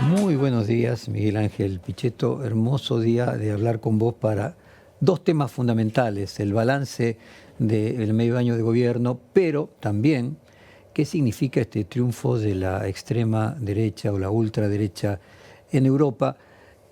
Muy buenos días, Miguel Ángel Pichetto. Hermoso día de hablar con vos para dos temas fundamentales: el balance del medio año de gobierno, pero también qué significa este triunfo de la extrema derecha o la ultraderecha en Europa,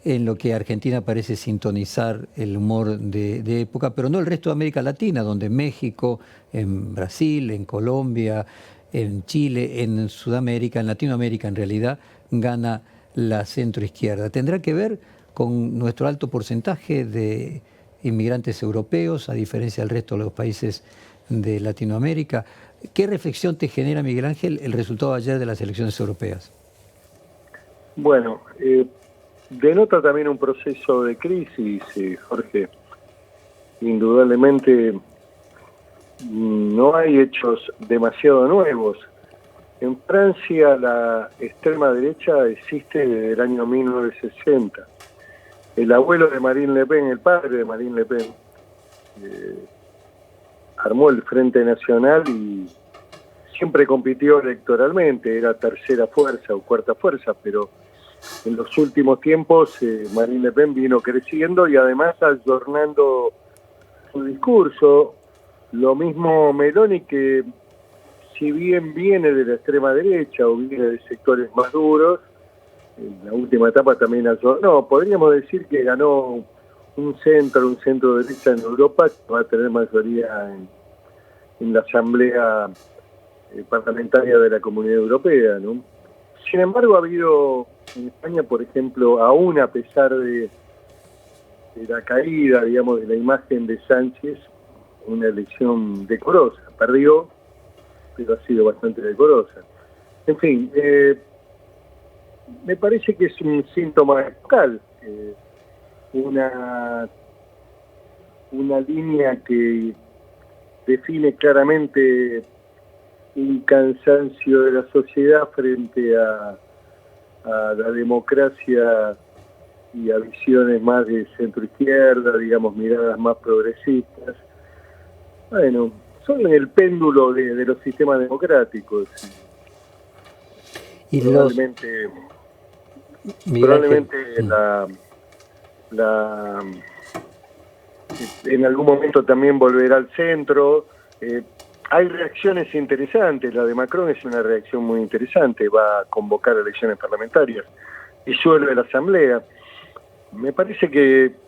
en lo que Argentina parece sintonizar el humor de época, pero no el resto de América Latina, donde México, en Brasil, en Colombia, en Chile, en Sudamérica, en Latinoamérica en realidad, gana la centroizquierda. ¿Tendrá que ver con nuestro alto porcentaje de inmigrantes europeos, a diferencia del resto de los países de Latinoamérica? ¿Qué reflexión te genera, Miguel Ángel, el resultado de ayer de las elecciones europeas? Bueno, denota también un proceso de crisis, Jorge. Indudablemente no hay hechos demasiado nuevos. En Francia la extrema derecha existe desde el año 1960. El abuelo de Marine Le Pen, el padre de Marine Le Pen, armó el Frente Nacional y siempre compitió electoralmente, era tercera fuerza o cuarta fuerza, pero en los últimos tiempos Marine Le Pen vino creciendo y además ayornando su discurso. Lo mismo Meloni, que si bien viene de la extrema derecha o viene de sectores más duros, en la última etapa también ayornó. Podríamos decir que ganó un centro derecha en Europa, que va a tener mayoría en la Asamblea Parlamentaria de la Comunidad Europea, ¿no? Sin embargo, ha habido en España, por ejemplo, aún a pesar de la caída, digamos, de la imagen de Sánchez, una elección decorosa. Perdió, pero ha sido bastante decorosa. En fin, me parece que es un síntoma local, una, una línea que define claramente un cansancio de la sociedad frente a la democracia y a visiones más de centro-izquierda, digamos, miradas más progresistas. Bueno, son el péndulo de los sistemas democráticos. Y los, Probablemente, Miguel Ángel, probablemente la en algún momento también volverá al centro. Hay reacciones interesantes. La de Macron es una reacción muy interesante. Va a convocar elecciones parlamentarias. Disuelve la Asamblea. Me parece que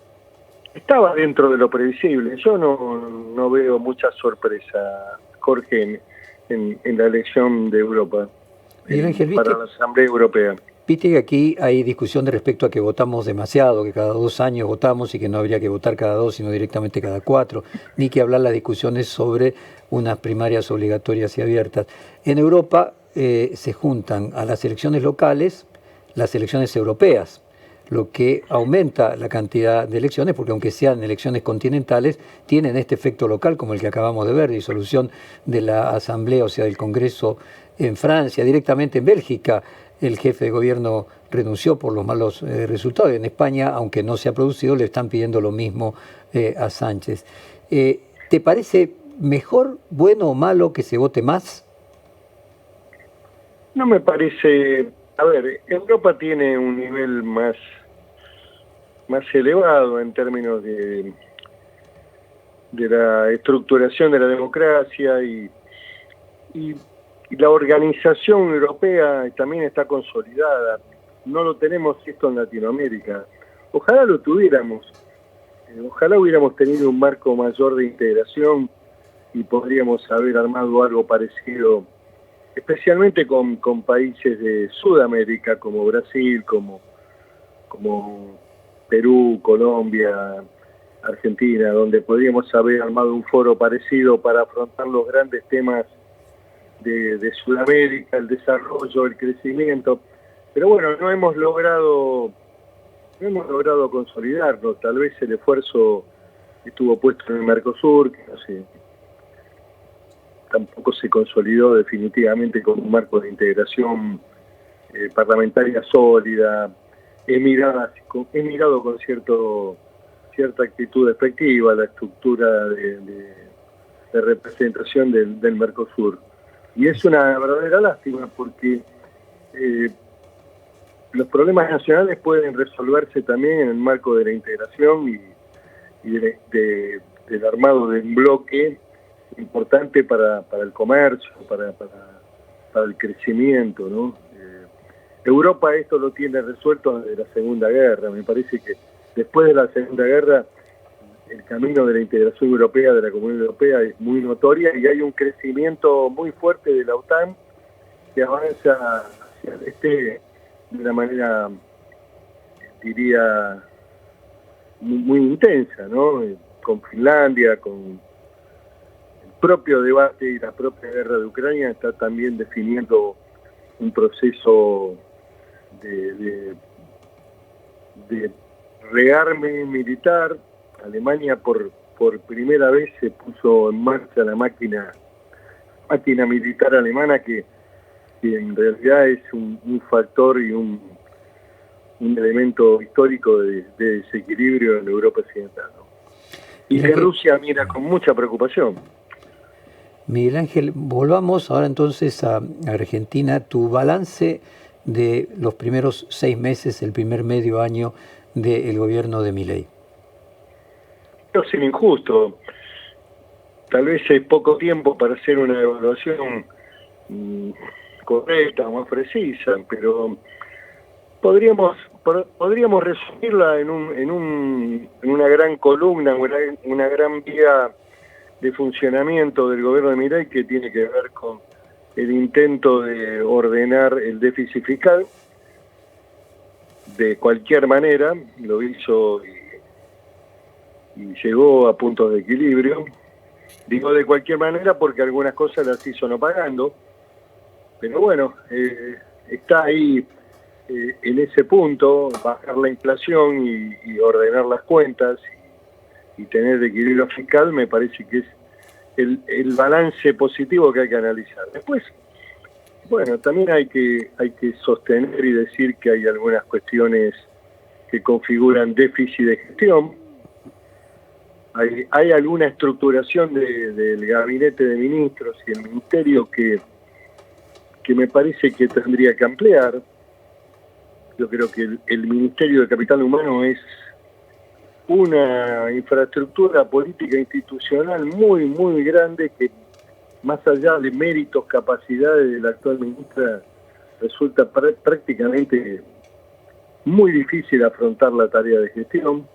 estaba dentro de lo previsible. Yo no veo mucha sorpresa, Jorge, en la elección de Europa, Miguel Ángel, para ¿viste? la Asamblea Europea. Viste que aquí hay discusión de respecto a que votamos demasiado, que cada 2 años votamos y que no habría que votar cada 2, sino directamente cada 4, ni que hablar las discusiones sobre unas primarias obligatorias y abiertas. En Europa se juntan a las elecciones locales las elecciones europeas, lo que aumenta la cantidad de elecciones, porque aunque sean elecciones continentales, tienen este efecto local como el que acabamos de ver: disolución de la Asamblea, o sea, del Congreso en Francia, directamente en Bélgica. El jefe de gobierno renunció por los malos resultados. En España, aunque no se ha producido, le están pidiendo lo mismo a Sánchez. ¿Te parece mejor, bueno o malo que se vote más? No me parece. A ver, Europa tiene un nivel más elevado en términos de la estructuración de la democracia y, y la organización europea también está consolidada. No lo tenemos esto en Latinoamérica. Ojalá lo tuviéramos. Ojalá hubiéramos tenido un marco mayor de integración y podríamos haber armado algo parecido, especialmente con países de Sudamérica como Brasil, como Perú, Colombia, Argentina, donde podríamos haber armado un foro parecido para afrontar los grandes temas de Sudamérica, el desarrollo, el crecimiento. Pero bueno, no hemos logrado consolidarlo. Tal vez el esfuerzo estuvo puesto en el Mercosur, que no sé, tampoco se consolidó definitivamente con un marco de integración parlamentaria sólida. He mirado con cierta actitud despectiva la estructura de representación del Mercosur. Y es una verdadera lástima porque eh, los problemas nacionales pueden resolverse también en el marco de la integración y del armado de un bloque importante para el comercio, para el crecimiento, ¿no? Europa esto lo tiene resuelto desde la Segunda Guerra. Me parece que después de la Segunda Guerra el camino de la integración europea, de la Comunidad Europea, es muy notoria y hay un crecimiento muy fuerte de la OTAN que avanza hacia el este de una manera, diría, muy intensa, ¿no? Con Finlandia, con el propio debate y la propia guerra de Ucrania está también definiendo un proceso de rearme militar. Alemania por primera vez se puso en marcha la máquina militar alemana que en realidad es un factor y un elemento histórico de desequilibrio en Europa Occidental, ¿no? Y que Rusia mira con mucha preocupación. Miguel Ángel, volvamos ahora entonces a Argentina. Tu balance de los primeros 6 meses, el primer medio año del gobierno de Milei. No es injusto. Tal vez es poco tiempo para hacer una evaluación correcta, más precisa, pero podríamos resumirla en una gran columna, una gran vía de funcionamiento del gobierno de Milei que tiene que ver con el intento de ordenar el déficit fiscal de cualquier manera. Lo hizo y llegó a puntos de equilibrio. Digo de cualquier manera porque algunas cosas las hizo no pagando, pero bueno, está ahí en ese punto, bajar la inflación y ordenar las cuentas y tener equilibrio fiscal me parece que es el balance positivo que hay que analizar. Después, bueno, también hay que sostener y decir que hay algunas cuestiones que configuran déficit de gestión. Hay alguna estructuración del gabinete de ministros y el ministerio que me parece que tendría que ampliar. Yo creo que el Ministerio de Capital Humano es una infraestructura política institucional muy, muy grande que, más allá de méritos, capacidades de la actual ministra, resulta prácticamente muy difícil afrontar la tarea de gestión.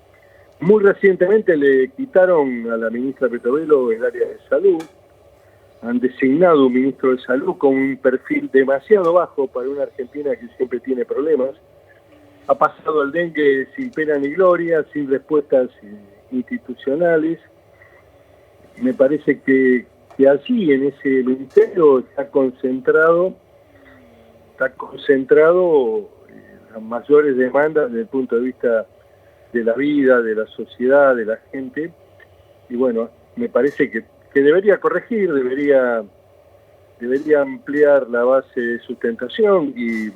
Muy recientemente le quitaron a la ministra Petovelo el área de salud, han designado un ministro de salud con un perfil demasiado bajo para una Argentina que siempre tiene problemas. Ha pasado al dengue sin pena ni gloria, sin respuestas institucionales. Me parece que allí en ese ministerio está concentrado las mayores demandas desde el punto de vista de la vida, de la sociedad, de la gente. Y bueno, me parece que debería corregir, debería ampliar la base de sustentación y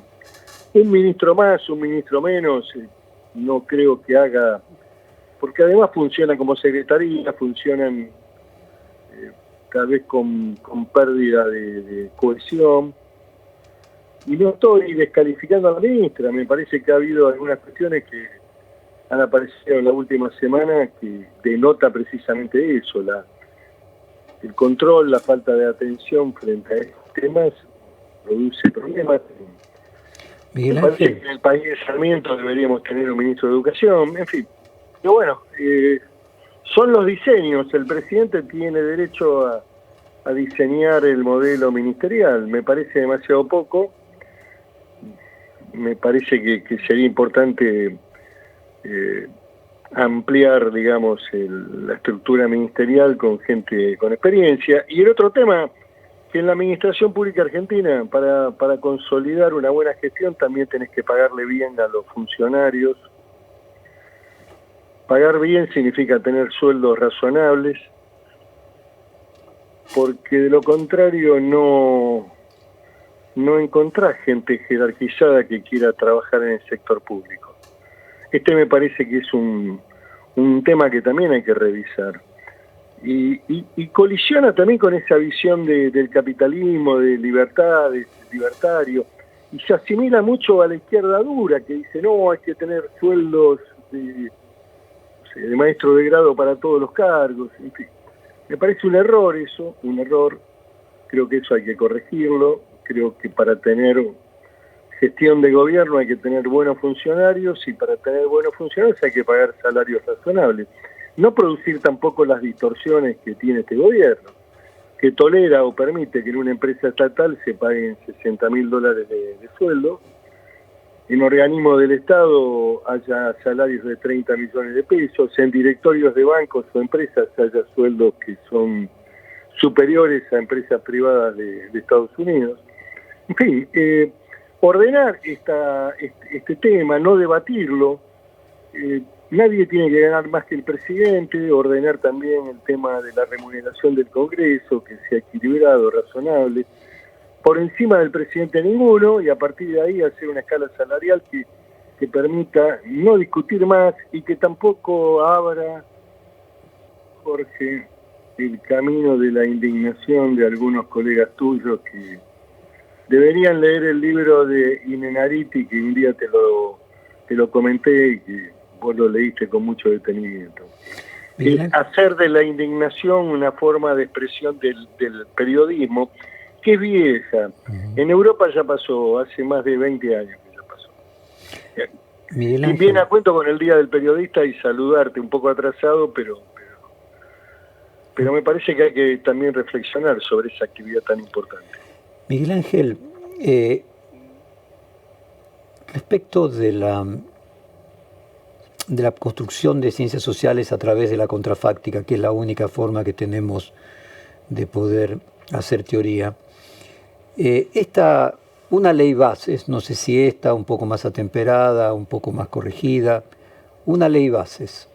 un ministro más, un ministro menos, no creo que haga, porque además funcionan como secretaría, funcionan tal vez con pérdida de cohesión. Y no estoy descalificando a la ministra, me parece que ha habido algunas cuestiones que han aparecido en la última semana que denota precisamente eso, el control, la falta de atención frente a estos temas produce problemas. Me parece que en el país de Sarmiento deberíamos tener un ministro de Educación, en fin. Pero bueno, son los diseños, el presidente tiene derecho a diseñar el modelo ministerial, me parece demasiado poco, me parece que sería importante ampliar, digamos, la estructura ministerial con gente con experiencia. Y el otro tema, que en la administración pública argentina, para consolidar una buena gestión, también tenés que pagarle bien a los funcionarios. Pagar bien significa tener sueldos razonables, porque de lo contrario no encontrás gente jerarquizada que quiera trabajar en el sector público. Este me parece que es un tema que también hay que revisar. Y colisiona también con esa visión del capitalismo, de libertad, de libertario. y se asimila mucho a la izquierda dura, que dice, no, hay que tener sueldos de maestro de grado para todos los cargos, en fin. Me parece un error eso, un error. Creo que eso hay que corregirlo. Creo que para tener gestión de gobierno hay que tener buenos funcionarios, y para tener buenos funcionarios hay que pagar salarios razonables. No producir tampoco las distorsiones que tiene este gobierno, que tolera o permite que en una empresa estatal se paguen $60.000 de sueldo, en organismos del Estado haya salarios de 30 millones de pesos, en directorios de bancos o empresas haya sueldos que son superiores a empresas privadas de Estados Unidos. En fin, ordenar este tema, no debatirlo. Nadie tiene que ganar más que el presidente. Ordenar también el tema de la remuneración del Congreso, que sea equilibrado, razonable. Por encima del presidente ninguno, y a partir de ahí hacer una escala salarial que permita no discutir más y que tampoco abra, Jorge, el camino de la indignación de algunos colegas tuyos que deberían leer el libro de Inenariti, que un día te lo comenté y que vos lo leíste con mucho detenimiento. Hacer de la indignación una forma de expresión del periodismo, que es vieja. En Europa ya pasó, hace más de 20 años que ya pasó. Miguel Y Ángel, viene a cuento con el Día del Periodista y saludarte, un poco atrasado, pero me parece que hay que también reflexionar sobre esa actividad tan importante. Miguel Ángel, respecto de la construcción de ciencias sociales a través de la contrafáctica, que es la única forma que tenemos de poder hacer teoría, una ley bases, no sé si esta un poco más atemperada, un poco más corregida, una ley bases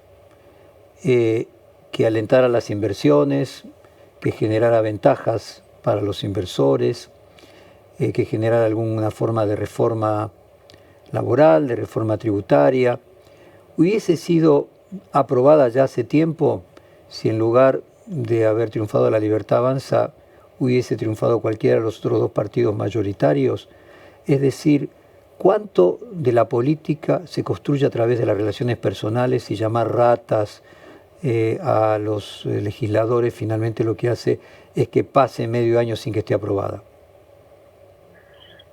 que alentara las inversiones, que generara ventajas para los inversores, que generara alguna forma de reforma laboral, de reforma tributaria, hubiese sido aprobada ya hace tiempo si en lugar de haber triunfado la Libertad Avanza hubiese triunfado cualquiera de los otros dos partidos mayoritarios. Es decir, ¿cuánto de la política se construye a través de las relaciones personales y llamar ratas a los legisladores finalmente lo que hace es que pase medio año sin que esté aprobada?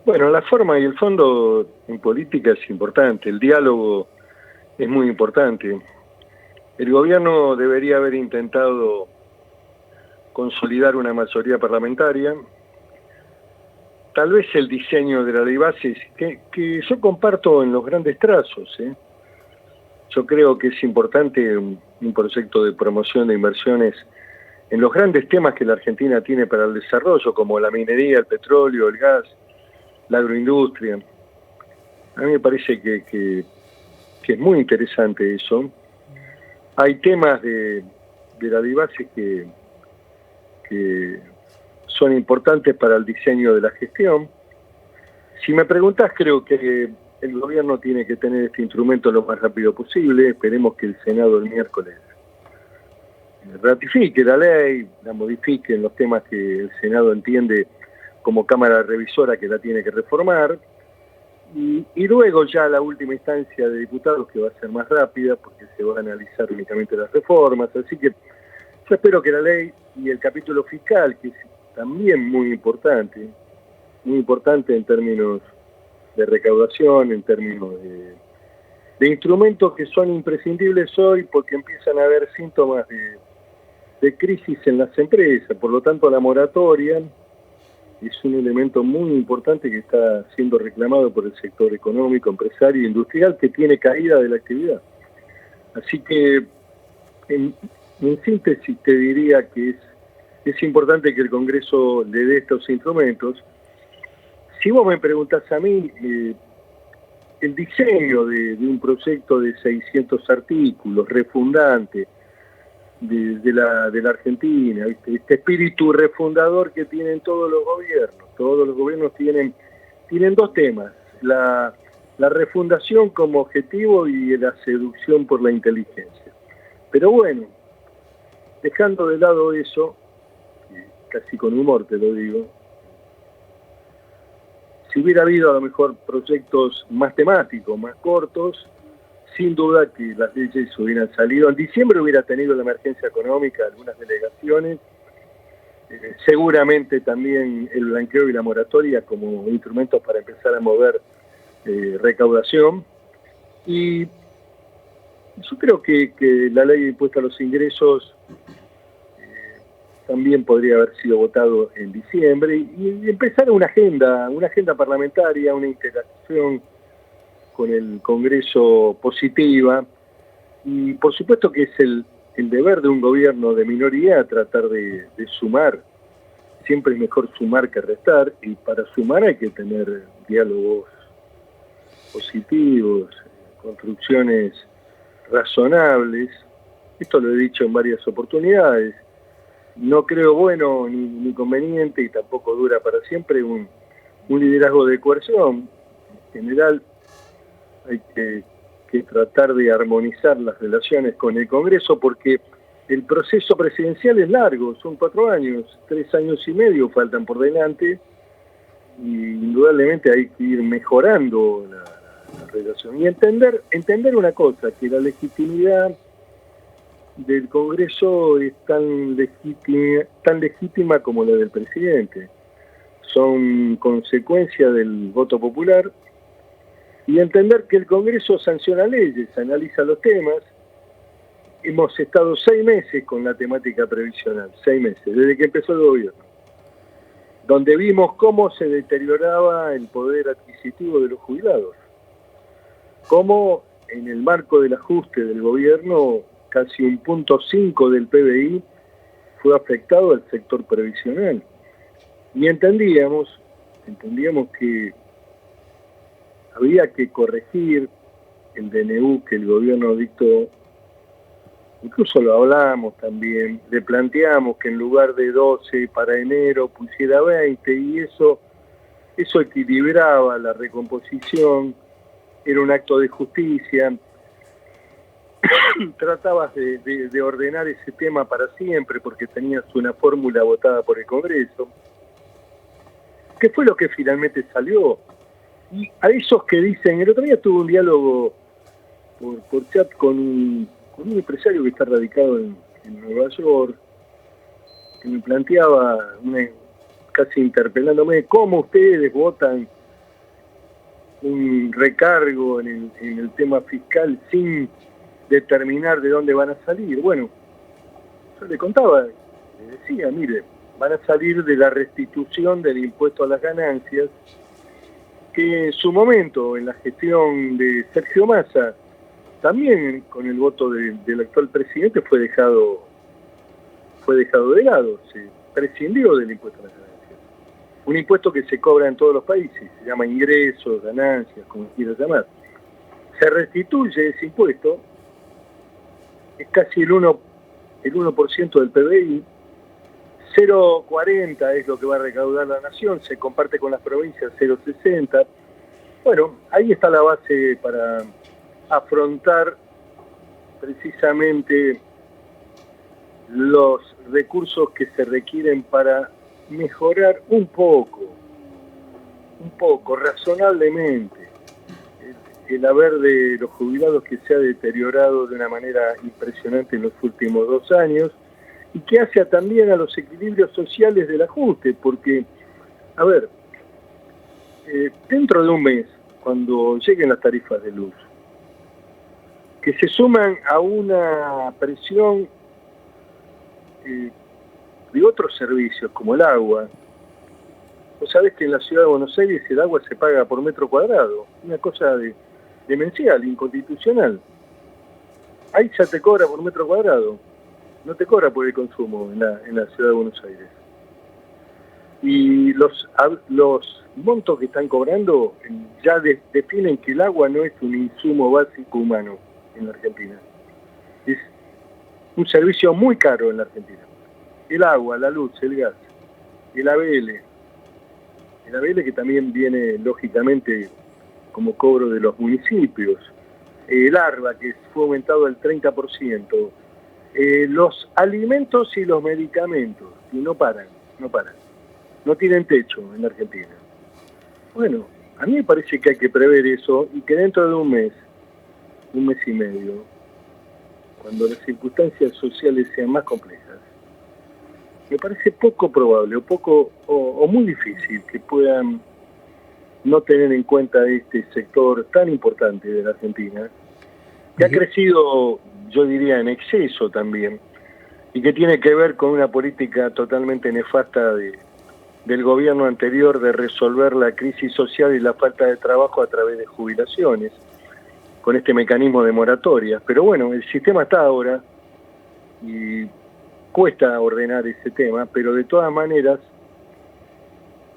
Bueno, la forma y el fondo en política es importante, el diálogo es muy importante. El gobierno debería haber intentado consolidar una mayoría parlamentaria. Tal vez el diseño de la ley bases, que yo comparto en los grandes trazos. Yo creo que es importante un proyecto de promoción de inversiones en los grandes temas que la Argentina tiene para el desarrollo, como la minería, el petróleo, el gas, la agroindustria. A mí me parece que es muy interesante eso. Hay temas de la ley bases que son importantes para el diseño de la gestión. Si me preguntás, creo que el gobierno tiene que tener este instrumento lo más rápido posible. Esperemos que el Senado el miércoles ratifique la ley, la modifique en los temas que el Senado entiende como Cámara Revisora que la tiene que reformar. Y luego ya la última instancia de diputados, que va a ser más rápida porque se van a analizar únicamente las reformas. Así que yo espero que la ley y el capítulo fiscal, que es también muy importante en términos de recaudación, en términos de instrumentos que son imprescindibles hoy porque empiezan a haber síntomas de crisis en las empresas. Por lo tanto, la moratoria es un elemento muy importante que está siendo reclamado por el sector económico, empresario e industrial, que tiene caída de la actividad. Así que, en síntesis, te diría que es importante que el Congreso le dé estos instrumentos. Si vos me preguntás a mí, el diseño de un proyecto de 600 artículos, refundante, de la Argentina, ¿viste? Este espíritu refundador que tienen todos los gobiernos. Todos los gobiernos tienen dos temas: la refundación como objetivo y la seducción por la inteligencia. Pero bueno, dejando de lado eso, casi con humor te lo digo, Si hubiera habido a lo mejor proyectos más temáticos, más cortos, sin duda que las leyes hubieran salido. En diciembre hubiera tenido la emergencia económica, algunas delegaciones, seguramente también el blanqueo y la moratoria como instrumentos para empezar a mover recaudación. Y yo creo que la ley de impuesto a los ingresos también podría haber sido votado en diciembre y empezar una agenda parlamentaria, una interacción con el Congreso positiva. Y por supuesto que es el deber de un gobierno de minoría tratar de sumar. Siempre es mejor sumar que restar, y para sumar hay que tener diálogos positivos, construcciones razonables. Esto lo he dicho en varias oportunidades. No creo bueno ni conveniente, y tampoco dura para siempre, un liderazgo de coerción. En general hay que tratar de armonizar las relaciones con el Congreso, porque el proceso presidencial es largo, son 4 años, 3 años y medio faltan por delante, y indudablemente hay que ir mejorando la relación. Y entender una cosa, que la legitimidad del Congreso es tan legítima como la del presidente. Son consecuencia del voto popular, y entender que el Congreso sanciona leyes, analiza los temas. Hemos estado 6 meses con la temática previsional, 6 meses, desde que empezó el gobierno, donde vimos cómo se deterioraba el poder adquisitivo de los jubilados, cómo en el marco del ajuste del gobierno casi 1,5 del PBI fue afectado al sector previsional. Y entendíamos que había que corregir el DNU que el gobierno dictó. Incluso lo hablamos también, le planteamos que en lugar de 12 para enero pusiera 20, y eso equilibraba la recomposición, era un acto de justicia. Tratabas de ordenar ese tema para siempre, porque tenías una fórmula votada por el Congreso. ¿Qué fue lo que finalmente salió? Y a esos que dicen, el otro día tuve un diálogo por chat con un empresario que está radicado en Nueva York, que me planteaba, casi interpelándome, cómo ustedes votan un recargo en el tema fiscal sin determinar de dónde van a salir. Bueno, yo le contaba, le decía, mire, van a salir de la restitución del impuesto a las ganancias, que en su momento, en la gestión de Sergio Massa, también con el voto del actual presidente fue dejado de lado, se prescindió del impuesto a las ganancias. Un impuesto que se cobra en todos los países, se llama ingresos, ganancias, como quieras llamar. Se restituye ese impuesto, es casi el 1% del PBI, 0,40 es lo que va a recaudar la nación, se comparte con las provincias 0,60. Bueno, ahí está la base para afrontar precisamente los recursos que se requieren para mejorar un poco, razonablemente, el haber de los jubilados, que se ha deteriorado de una manera impresionante en los últimos 2 años, y que hace también a los equilibrios sociales del ajuste, porque, a ver, dentro de un mes, cuando lleguen las tarifas de luz, que se suman a una presión de otros servicios, como el agua. Vos sabés que en la ciudad de Buenos Aires el agua se paga por metro cuadrado, una cosa demencial, inconstitucional. Ahí ya te cobra por metro cuadrado, no te cobra por el consumo en la ciudad de Buenos Aires. Y los montos que están cobrando ya definen que el agua no es un insumo básico humano en la Argentina. Es un servicio muy caro en la Argentina. El agua, la luz, el gas, el ABL que también viene lógicamente como cobro de los municipios, el ARBA, que fue aumentado al 30%, los alimentos y los medicamentos, y no paran, no tienen techo en la Argentina. Bueno, a mí me parece que hay que prever eso y que dentro de un mes y medio, cuando las circunstancias sociales sean más complejas, me parece poco probable o muy difícil que puedan no tener en cuenta este sector tan importante de la Argentina, que ha crecido, yo diría, en exceso también, y que tiene que ver con una política totalmente nefasta del gobierno anterior de resolver la crisis social y la falta de trabajo a través de jubilaciones, con este mecanismo de moratoria. Pero bueno, el sistema está ahora y cuesta ordenar ese tema, pero de todas maneras,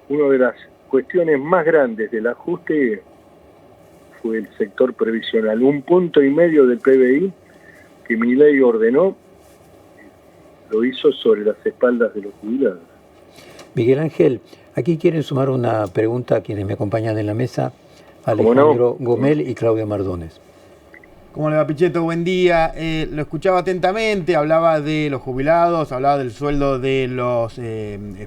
una de las cuestiones más grandes del ajuste fue el sector previsional. 1,5 puntos del PBI que Milei ordenó, lo hizo sobre las espaldas de los jubilados. Miguel Ángel, aquí quieren sumar una pregunta a quienes me acompañan en la mesa, Alejandro Gomel y Claudio Mardones. ¿Cómo le va, Pichetto? Buen día. Lo escuchaba atentamente, hablaba de los jubilados, hablaba del sueldo de los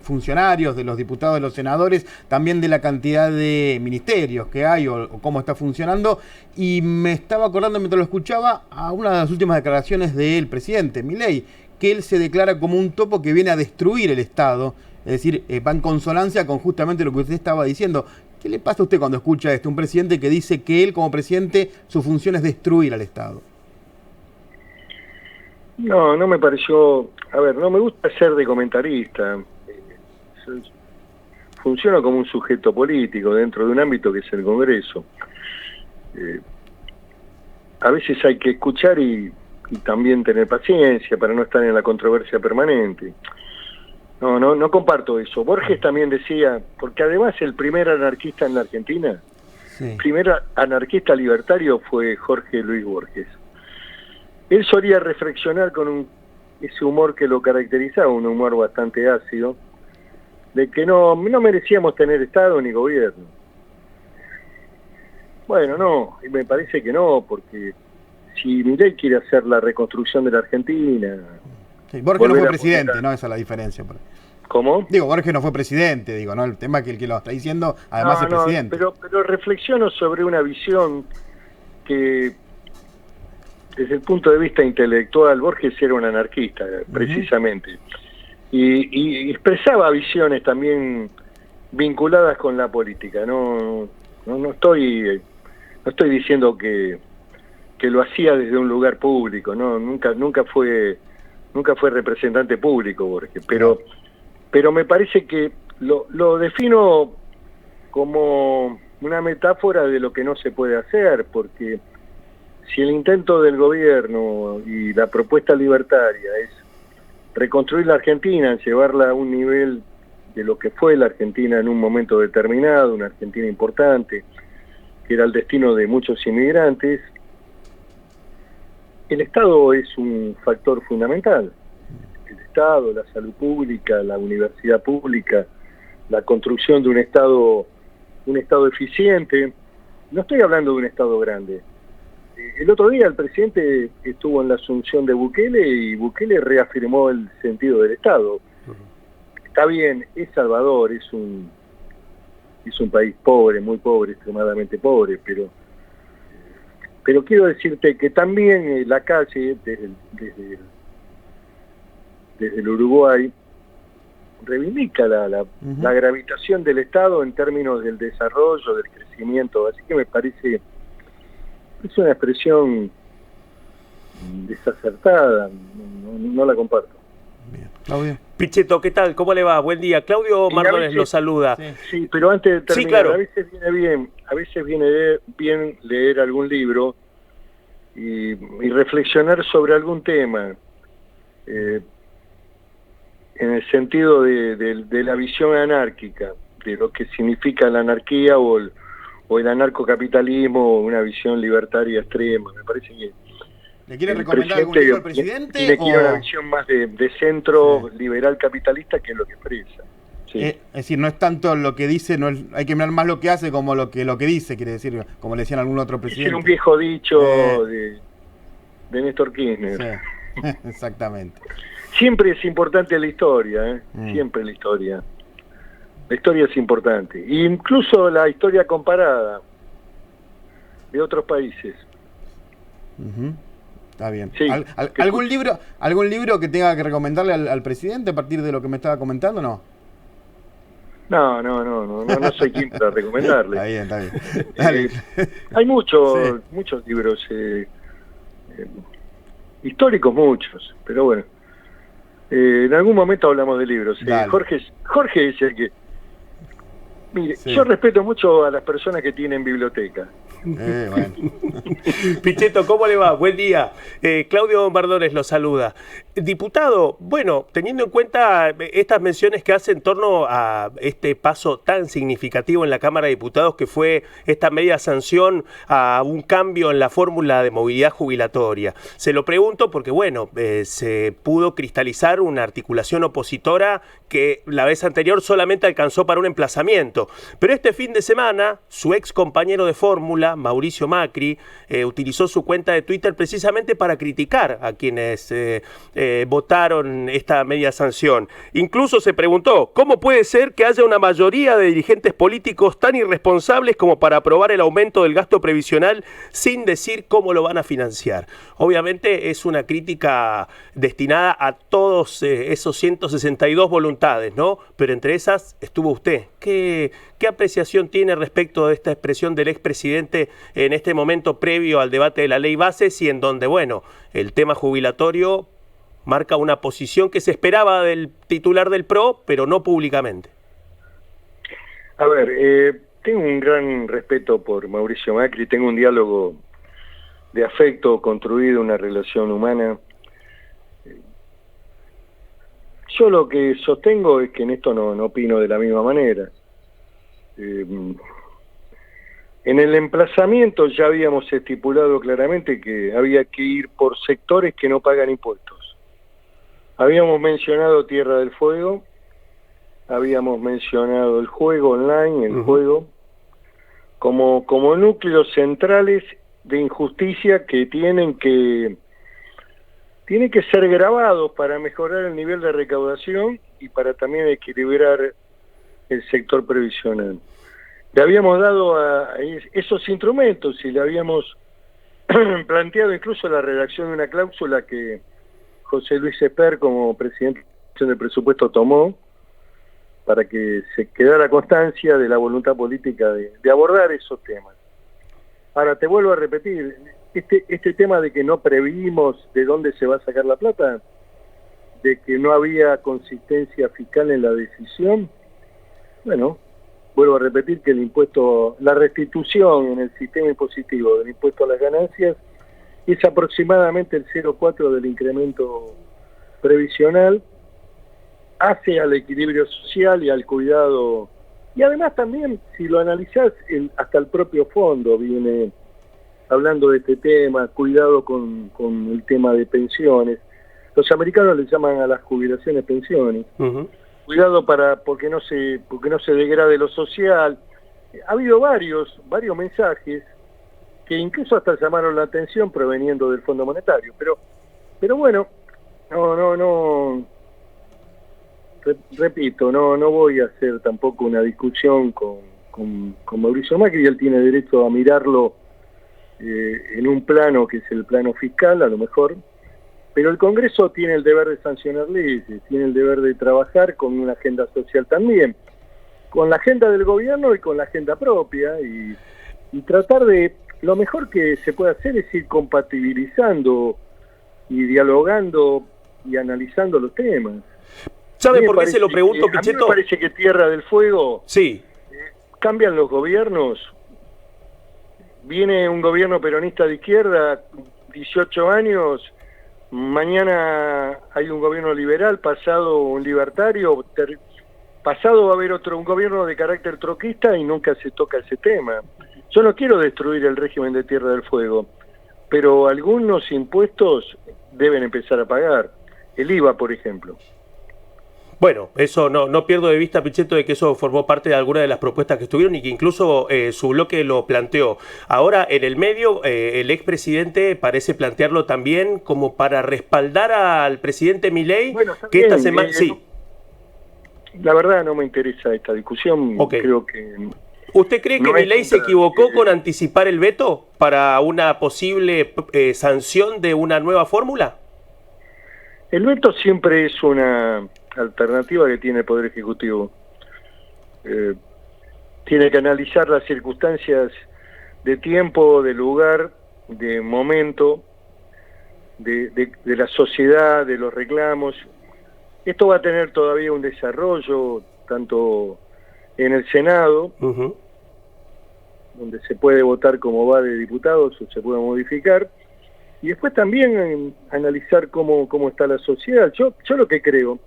funcionarios, de los diputados, de los senadores, también de la cantidad de ministerios que hay o cómo está funcionando. Y me estaba acordando mientras lo escuchaba a una de las últimas declaraciones del presidente, Milei, que él se declara como un topo que viene a destruir el Estado. Es decir, va en consonancia con justamente lo que usted estaba diciendo. ¿Qué le pasa a usted cuando escucha esto? Un presidente que dice que él, como presidente, su función es destruir al Estado. No me pareció... A ver, no me gusta ser de comentarista. Funciono como un sujeto político dentro de un ámbito que es el Congreso. A veces hay que escuchar y también tener paciencia para no estar en la controversia permanente. No comparto eso. Borges también decía, porque además el primer anarquista en la Argentina, el primer anarquista libertario fue Jorge Luis Borges. Él solía reflexionar con ese humor que lo caracterizaba, un humor bastante ácido, de que no merecíamos tener Estado ni gobierno. Bueno, me parece que no, porque si Milei quiere hacer la reconstrucción de la Argentina... Sí, Borges no fue presidente, ¿no? Esa es la diferencia. ¿Cómo? Digo, Borges no fue presidente, ¿no? El tema que el que lo está diciendo, además es presidente. Pero reflexiono sobre una visión que, desde el punto de vista intelectual, Borges era un anarquista, precisamente. Y expresaba visiones también vinculadas con la política. No estoy diciendo que lo hacía desde un lugar público, no, nunca fue representante público Borges, pero me parece que lo defino como una metáfora de lo que no se puede hacer, porque si el intento del gobierno y la propuesta libertaria es reconstruir la Argentina, llevarla a un nivel de lo que fue la Argentina en un momento determinado, una Argentina importante, que era el destino de muchos inmigrantes, el Estado es un factor fundamental. El Estado, la salud pública, la universidad pública, la construcción de un Estado eficiente. No estoy hablando de un Estado grande. El otro día el presidente estuvo en la asunción de Bukele y Bukele reafirmó el sentido del Estado. Está bien, es Salvador, es un país pobre, muy pobre, extremadamente pobre, pero quiero decirte que también la calle, desde el Uruguay, reivindica la gravitación del Estado en términos del desarrollo, del crecimiento. Así que me parece, es una expresión desacertada, no la comparto. Bien. Claudio. Pichetto, ¿qué tal? ¿Cómo le va? Buen día. Claudio Mardones lo saluda. Sí, pero antes de terminar, sí, claro. a veces viene bien leer algún libro y reflexionar sobre algún tema, en el sentido de la visión anárquica, de lo que significa la anarquía o el anarcocapitalismo, una visión libertaria extrema. Me parece que ¿le quiere recomendar algún libro al presidente? Tiene una visión más de centro liberal capitalista, que es lo que expresa. Sí. Es decir, no es tanto lo que dice, hay que mirar más lo que hace como lo que dice, quiere decir, como le decían algún otro presidente. Es un viejo dicho de Néstor Kirchner. Sí. Exactamente. Siempre es importante la historia, siempre la historia. La historia es importante. Incluso la historia comparada de otros países. Está bien. Sí, ¿Algún libro que tenga que recomendarle al presidente a partir de lo que me estaba comentando, no? No soy quien para recomendarle. Está bien. Dale. Hay muchos libros históricos, muchos, pero bueno. En algún momento hablamos de libros. Jorge es el que... Mire, yo respeto mucho a las personas que tienen biblioteca. Bueno. Pichetto, ¿cómo le va? Buen día. Claudio Mardones lo saluda. Diputado, bueno, teniendo en cuenta estas menciones que hace en torno a este paso tan significativo en la Cámara de Diputados que fue esta media sanción a un cambio en la fórmula de movilidad jubilatoria. Se lo pregunto porque, bueno, se pudo cristalizar una articulación opositora que la vez anterior solamente alcanzó para un emplazamiento. Pero este fin de semana, su ex compañero de fórmula, Mauricio Macri, utilizó su cuenta de Twitter precisamente para criticar a quienes votaron esta media sanción. Incluso se preguntó, ¿cómo puede ser que haya una mayoría de dirigentes políticos tan irresponsables como para aprobar el aumento del gasto previsional sin decir cómo lo van a financiar? Obviamente es una crítica destinada a todos esos 162 voluntades, ¿no? Pero entre esas estuvo usted. ¿Qué apreciación tiene respecto de esta expresión del expresidente en este momento previo al debate de la ley bases y en donde, bueno, el tema jubilatorio marca una posición que se esperaba del titular del PRO, pero no públicamente? A ver, tengo un gran respeto por Mauricio Macri, tengo un diálogo de afecto construido, una relación humana. Yo lo que sostengo es que en esto no opino de la misma manera. En el emplazamiento ya habíamos estipulado claramente que había que ir por sectores que no pagan impuestos. Habíamos mencionado Tierra del Fuego, habíamos mencionado el juego online, el juego, como núcleos centrales de injusticia que tienen que ser grabados para mejorar el nivel de recaudación y para también equilibrar el sector previsional. Le habíamos dado a esos instrumentos y le habíamos planteado incluso la redacción de una cláusula que José Luis Esper, como presidente del presupuesto, tomó para que se quedara constancia de la voluntad política de abordar esos temas. Ahora, te vuelvo a repetir, este tema de que no previmos de dónde se va a sacar la plata, de que no había consistencia fiscal en la decisión, bueno, vuelvo a repetir que el impuesto, la restitución en el sistema impositivo del impuesto a las ganancias es aproximadamente el 0,4 del incremento previsional, hace al equilibrio social y al cuidado. Y además también, si lo analizás, hasta el propio fondo viene hablando de este tema, cuidado con el tema de pensiones. Los americanos le llaman a las jubilaciones pensiones. Cuidado porque no se degrade lo social. Ha habido varios mensajes que incluso hasta llamaron la atención proveniendo del Fondo Monetario. Pero bueno, repito, no voy a hacer tampoco una discusión con Mauricio Macri. Él tiene derecho a mirarlo en un plano que es el plano fiscal, a lo mejor, pero el Congreso tiene el deber de sancionar leyes, tiene el deber de trabajar con una agenda social también, con la agenda del gobierno y con la agenda propia, y tratar de, lo mejor que se puede hacer es ir compatibilizando y dialogando y analizando los temas. ¿Sabe por qué se lo pregunto, Pichetto? A mí me parece que Tierra del Fuego, sí, cambian los gobiernos, viene un gobierno peronista de izquierda, 18 años, mañana hay un gobierno liberal, pasado un libertario, pasado va a haber un gobierno de carácter troquista y nunca se toca ese tema. Yo no quiero destruir el régimen de Tierra del Fuego, pero algunos impuestos deben empezar a pagar. El IVA, por ejemplo. Bueno, eso no pierdo de vista, Pichetto, de que eso formó parte de alguna de las propuestas que estuvieron y que incluso su bloque lo planteó. Ahora, en el medio, el expresidente parece plantearlo también como para respaldar al presidente Milei, bueno, que esta semana... La verdad no me interesa esta discusión. Ok. Creo que ¿Usted cree que no es Milei se contra- equivocó con anticipar el veto para una posible sanción de una nueva fórmula? el veto siempre es una alternativa que tiene el Poder Ejecutivo. Tiene que analizar las circunstancias de tiempo, de lugar, de momento, de la sociedad, de los reclamos. Esto va a tener todavía un desarrollo, tanto en el Senado, Ujú. donde se puede votar como va de diputados o se puede modificar, y después también analizar cómo está la sociedad. Yo lo que creo,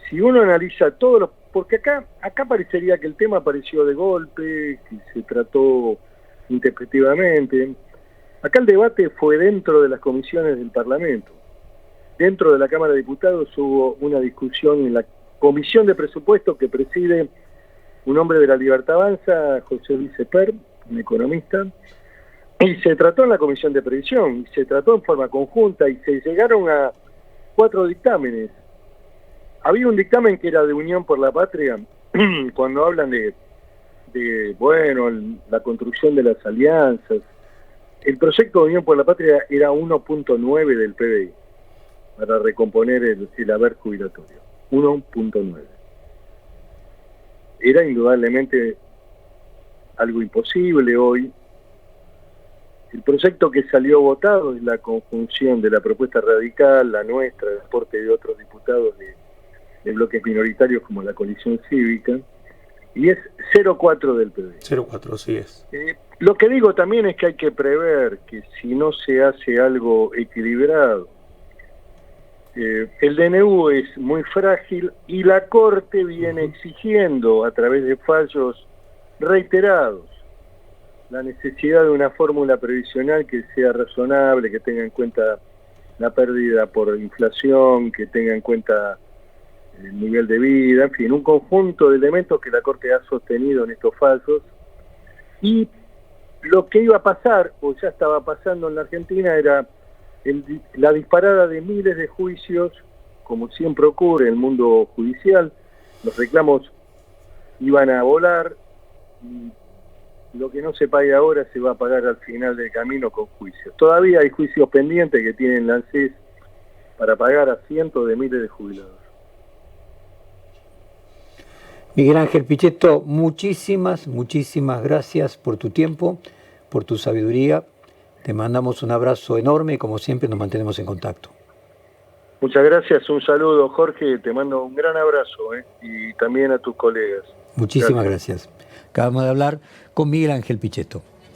si uno analiza todos los... Porque acá parecería que el tema apareció de golpe, que se trató intempestivamente. Acá el debate fue dentro de las comisiones del Parlamento. Dentro de la Cámara de Diputados hubo una discusión en la Comisión de Presupuestos que preside un hombre de la Libertad Avanza, José Luis Esper, un economista, y se trató en la Comisión de Previsión, y se trató en forma conjunta, y se llegaron a 4 dictámenes. Había un dictamen que era de Unión por la Patria, cuando hablan de la construcción de las alianzas. El proyecto de Unión por la Patria era 1.9 del PBI, para recomponer el haber jubilatorio. 1.9. Era indudablemente algo imposible hoy. El proyecto que salió votado es la conjunción de la propuesta radical, la nuestra, el aporte de otros diputados de bloques minoritarios como la coalición cívica, y es 0,4 del PBI. 0,4, sí es. Lo que digo también es que hay que prever que si no se hace algo equilibrado, el DNU es muy frágil y la Corte viene exigiendo a través de fallos reiterados la necesidad de una fórmula previsional que sea razonable, que tenga en cuenta la pérdida por inflación, que tenga en cuenta el nivel de vida, en fin, un conjunto de elementos que la Corte ha sostenido en estos fallos. Y lo que iba a pasar, o ya estaba pasando en la Argentina, era la disparada de miles de juicios, como siempre ocurre en el mundo judicial. Los reclamos iban a volar, y lo que no se pague ahora se va a pagar al final del camino con juicios. Todavía hay juicios pendientes que tienen la ANSES para pagar a cientos de miles de jubilados. Miguel Ángel Pichetto, muchísimas gracias por tu tiempo, por tu sabiduría. Te mandamos un abrazo enorme y como siempre nos mantenemos en contacto. Muchas gracias, un saludo Jorge, te mando un gran abrazo y también a tus colegas. Muchísimas gracias. Acabamos de hablar con Miguel Ángel Pichetto.